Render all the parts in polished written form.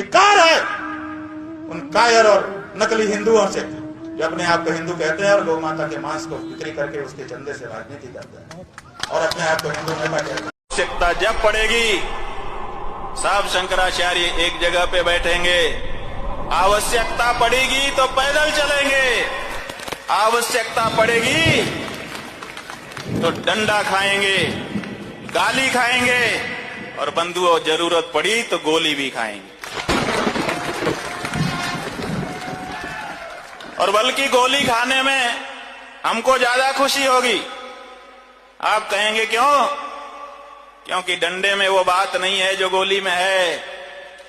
धिक्कार है उन कायर और नकली हिंदुओं से जो अपने आप को हिंदू कहते हैं और गौ माता के मांस को बिक्री करके उसके चंदे से राजनीति करते हैं और अपने आप को हिंदू नेता कहते हैं। आवश्यकता जब पड़ेगी सब शंकराचार्य एक जगह पे बैठेंगे, आवश्यकता पड़ेगी तो पैदल चलेंगे, आवश्यकता पड़ेगी तो डंडा खाएंगे, गाली खाएंगे और बंधुओं जरूरत पड़ी तो गोली भी खाएंगे। और बल्कि गोली खाने में हमको ज्यादा खुशी होगी। आप कहेंगे क्यों? क्योंकि डंडे में वो बात नहीं है जो गोली में है,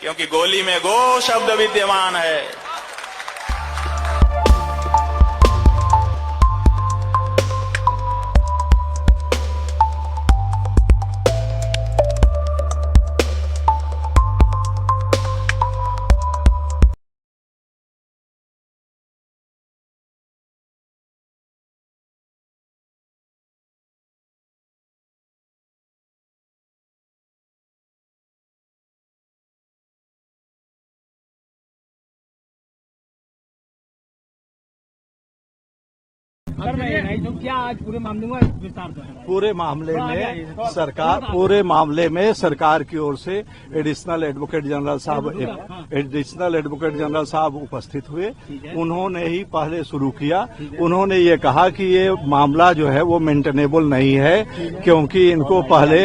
क्योंकि गोली में गो शब्द विद्यमान है। जो क्या आज पूरे मामले में विस्तार से पूरे मामले में सरकार की ओर से एडिशनल एडवोकेट जनरल साहब उपस्थित हुए। उन्होंने ही पहले शुरू किया। उन्होंने ये कहा कि ये मामला जो है वो मेंटेनेबल नहीं है, क्योंकि इनको पहले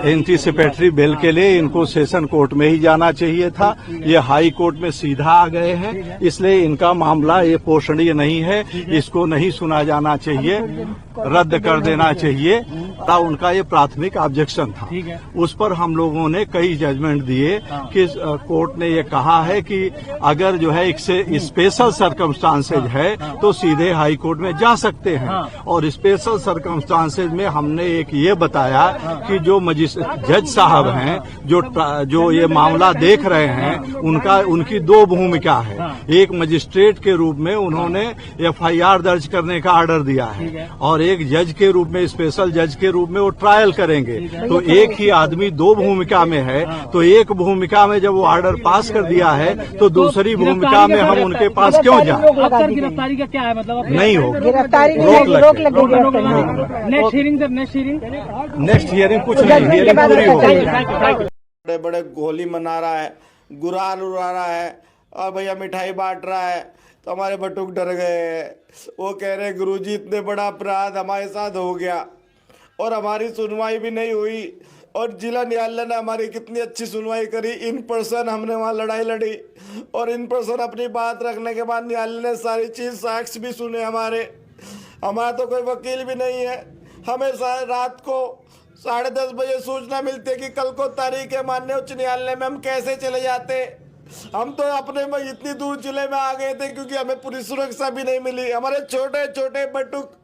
एंटीसिपेटरी बेल के लिए इनको सेशन कोर्ट में ही जाना चाहिए था। ये हाई कोर्ट में सीधा आ गए हैं, इसलिए इनका मामला ये पोषणीय नहीं है, इसको नहीं सुना जाना चाहिए, रद्द कर देना चाहिए। उनका ये प्राथमिक ऑब्जेक्शन था। उस पर हम लोगों ने कई जजमेंट दिए कि कोर्ट ने ये कहा है कि अगर जो है इससे स्पेशल सर्कमस्टांसेज है तो सीधे हाई कोर्ट में जा सकते हैं। और स्पेशल सर्कमस्टांसेज में हमने एक ये बताया कि जो जज साहब हैं जो ये मामला देख रहे हैं उनकी दो भूमिका है। एक मजिस्ट्रेट के रूप में उन्होंने FIR दर्ज करने का ऑर्डर दिया है और एक जज के रूप में, स्पेशल जज के रूप में वो ट्रायल करेंगे। तो एक ही आदमी दो भूमिका में है, तो एक भूमिका में जब वो ऑर्डर पास कर दिया है तो दूसरी भूमिका में हम उनके पास क्यों जाएं? गिरफ्तारी का क्या है मतलब? नहीं होगी, नेक्स्ट हियरिंग कुछ नहीं, हियरिंग पूरी होगी। बड़े बड़े गोली मना रहा है, गुलाल उड़ा रहा है और भैया मिठाई बांट रहा है, तो हमारे बटुक डर गए। वो कह रहे गुरुजी इतने बड़ा अपराध हमारे साथ हो गया और हमारी सुनवाई भी नहीं हुई। और जिला न्यायालय ने हमारी कितनी अच्छी सुनवाई करी। इन पर्सन हमने वहाँ लड़ाई लड़ी और इन पर्सन अपनी बात रखने के बाद न्यायालय ने सारी चीज़ साक्ष्य भी सुने हमारे। हमारा तो कोई वकील भी नहीं है। हमें रात को 10:30 बजे सूचना मिलती है कि कल को तारीख है माननीय उच्च न्यायालय में। हम कैसे चले जाते? हम तो अपने में इतनी दूर जिले में आ गए थे क्योंकि हमें पूरी सुरक्षा भी नहीं मिली। हमारे छोटे छोटे बटुक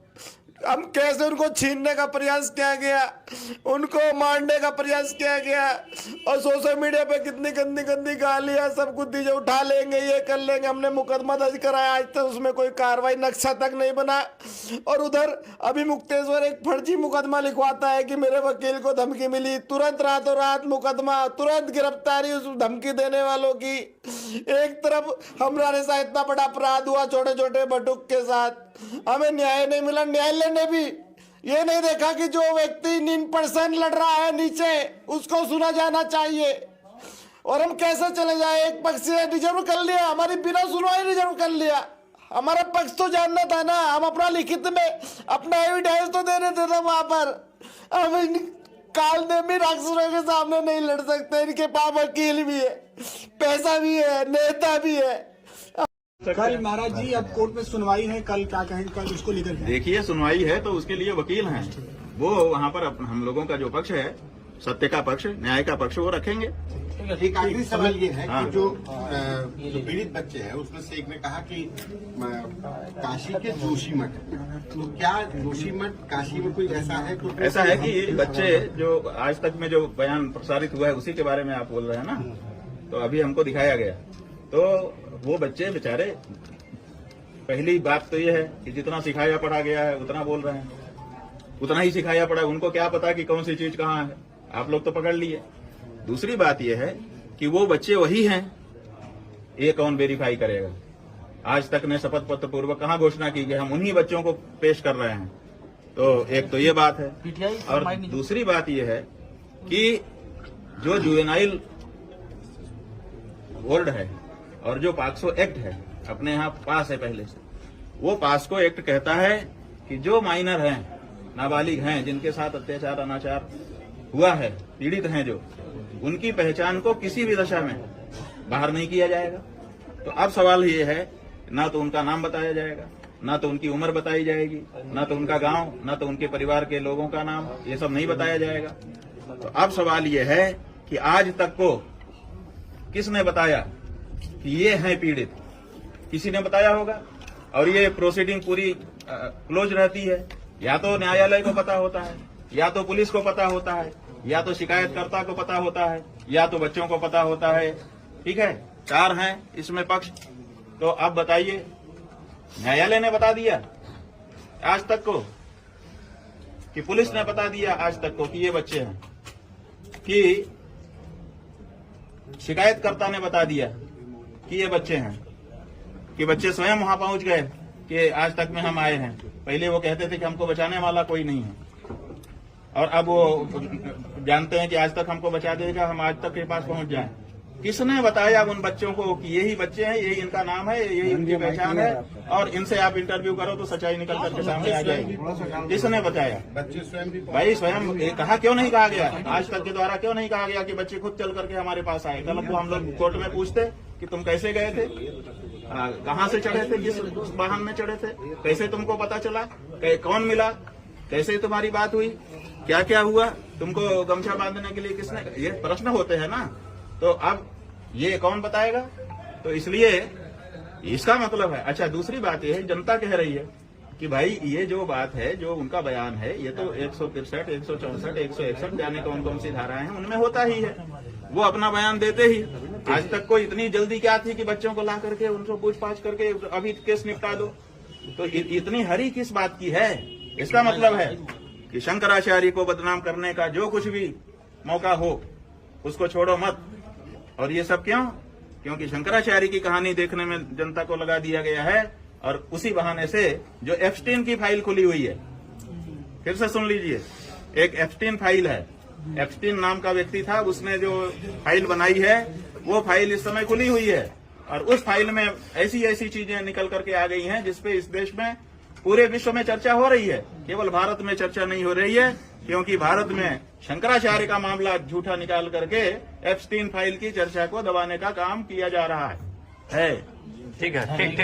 हम कैसे उनको छीनने का प्रयास किया गया, उनको मारने का प्रयास किया गया और सोशल मीडिया पे कितनी गंदी गंदी गालियां सब कुछ दी जो उठा लेंगे, ये कर लेंगे। हमने मुकदमा दर्ज कराया, आज तक उसमें कोई कार्रवाई नक्शा तक नहीं बना। और उधर अभी मुक्तेश्वर एक फर्जी मुकदमा लिखवाता है कि मेरे वकील को धमकी मिली, तुरंत रातों रात मुकदमा, तुरंत गिरफ्तारी उस धमकी देने वालों की। एक तरफ हमारे साथ इतना बड़ा अपराध हुआ छोटे छोटे बटुक के साथ, हमें न्याय नहीं मिला। न्यायालय ने भी ये नहीं देखा कि जो व्यक्ति 9% लड़ रहा है नीचे उसको सुना जाना चाहिए। और हम कैसे चले जाए? एक पक्ष से रिजर्व कर लिया, हमारी बिना सुनवाई रिजर्व कर लिया। हमारा पक्ष तो जानना था ना, हम अपना लिखित में अपना एविडेंस तो देने थे ना वहां पर। हम कालनेमी राक्षसों के सामने नहीं लड़ सकते। इनके पास वकील भी है, पैसा भी है, नेता भी है। कल महाराज जी अब कोर्ट में सुनवाई है, कल क्या कहेंगे? कल उसको लेकर देखिए, सुनवाई है तो उसके लिए वकील हैं, वो वहाँ पर हम लोगों का जो पक्ष है, सत्य का पक्ष, न्याय का पक्ष, वो रखेंगे। एक आखिरी सवाल ये है कि जो पीड़ित बच्चे हैं उसमें से एक ने कहा कि काशी के जोशीमठ, तो क्या जोशीमठ काशी में कोई ऐसा है? तो ऐसा है कि बच्चे जो आज तक में जो बयान प्रसारित हुआ है उसी के बारे में आप बोल रहे हैं ना, तो अभी हमको दिखाया गया। तो वो बच्चे बेचारे, पहली बात तो ये है कि जितना सिखाया पढ़ा गया है उतना बोल रहे हैं, उतना ही सिखाया पड़ा। उनको क्या पता कि कौन सी चीज कहाँ है, आप लोग तो पकड़ लिए। दूसरी बात यह है कि वो बच्चे वही हैं ये कौन वेरीफाई करेगा? आज तक ने शपथ पत्र पूर्वक कहाँ घोषणा की कि हम उन्हीं बच्चों को पेश कर रहे हैं? तो एक तो ये बात है, और दूसरी बात ये है कि जो जुवेनाइल बोर्ड है और जो पॉक्सो एक्ट है अपने यहाँ पास है पहले से, वो पॉक्सो एक्ट कहता है कि जो माइनर हैं, नाबालिग हैं, जिनके साथ अत्याचार अनाचार हुआ है, पीड़ित हैं जो, उनकी पहचान को किसी भी दशा में बाहर नहीं किया जाएगा। तो अब सवाल ये है, ना तो उनका नाम बताया जाएगा, ना तो उनकी उम्र बताई जाएगी, ना तो उनका गांव, ना तो उनके परिवार के लोगों का नाम, ये सब नहीं बताया जाएगा। तो अब सवाल ये है कि आज तक को किसने बताया कि ये हैं पीड़ित? किसी ने बताया होगा। और ये प्रोसीडिंग पूरी क्लोज रहती है, या तो न्यायालय को पता होता है, या तो पुलिस को पता होता है, या तो शिकायतकर्ता को पता होता है, या तो बच्चों को पता होता है। ठीक है, 4 हैं इसमें पक्ष। तो अब बताइए, न्यायालय ने बता दिया आज तक को, कि पुलिस ने बता दिया आज तक को कि ये बच्चे हैं, कि शिकायतकर्ता ने बता दिया कि ये बच्चे हैं, कि बच्चे स्वयं वहां पहुंच गए कि आज तक में हम आए हैं। पहले वो कहते थे कि हमको बचाने वाला कोई नहीं है, और अब वो जानते हैं कि आज तक हमको बचा देगा, हम आज तक के पास पहुंच जाएं। किसने बताया उन बच्चों को कि यही बच्चे हैं, यही इनका नाम है, यही इनकी पहचान है, और इनसे आप इंटरव्यू करो तो सच्चाई निकल करके सामने आ जाएगी? किसने बताया? बच्चे स्वयं भी भाई स्वयं ये कहा क्यों नहीं कहा गया? आज तक के द्वारा क्यों नहीं कहा गया कि बच्चे खुद चल करके हमारे पास आए? कल को हम लोग कोर्ट में पूछते कि तुम कैसे गए थे, कहाँ से चढ़े थे, किस वाहन में चढ़े थे, कैसे तुमको पता चला, कौन मिला, कैसे तुम्हारी बात हुई, क्या क्या हुआ, तुमको गमछा बांधने के लिए किसने, ये प्रश्न होते हैं ना। तो अब ये कौन बताएगा? तो इसलिए इसका मतलब है। अच्छा, दूसरी बात ये है, जनता कह रही है कि भाई ये जो बात है, जो उनका बयान है, ये तो 163, 164, 161 जाने कौन कौन सी धाराएं हैं उनमें होता ही है। वो अपना बयान देते ही। आज तक को इतनी जल्दी क्या थी कि बच्चों को ला करके उनको पूछताछ करके अभी केस निपटा दो? तो इतनी हरी किस बात की है? इसका मतलब है कि शंकराचार्य को बदनाम करने का जो कुछ भी मौका हो उसको छोड़ो मत। और ये सब क्यों? क्योंकि शंकराचार्य की कहानी देखने में जनता को लगा दिया गया है, और उसी बहाने से जो एप्स्टीन की फाइल खुली हुई है, फिर से सुन लीजिए, एक एप्स्टीन फाइल है। एप्स्टीन नाम का व्यक्ति था, उसने जो फाइल बनाई है वो फाइल इस समय खुली हुई है, और उस फाइल में ऐसी ऐसी चीजें निकल करके आ गई हैं जिसपे इस देश में, पूरे विश्व में चर्चा हो रही है। केवल भारत में चर्चा नहीं हो रही है, क्योंकि भारत में शंकराचार्य का मामला झूठा निकाल करके एप्स्टीन फाइल की चर्चा को दबाने का काम किया जा रहा है। ठीक है, ठीक।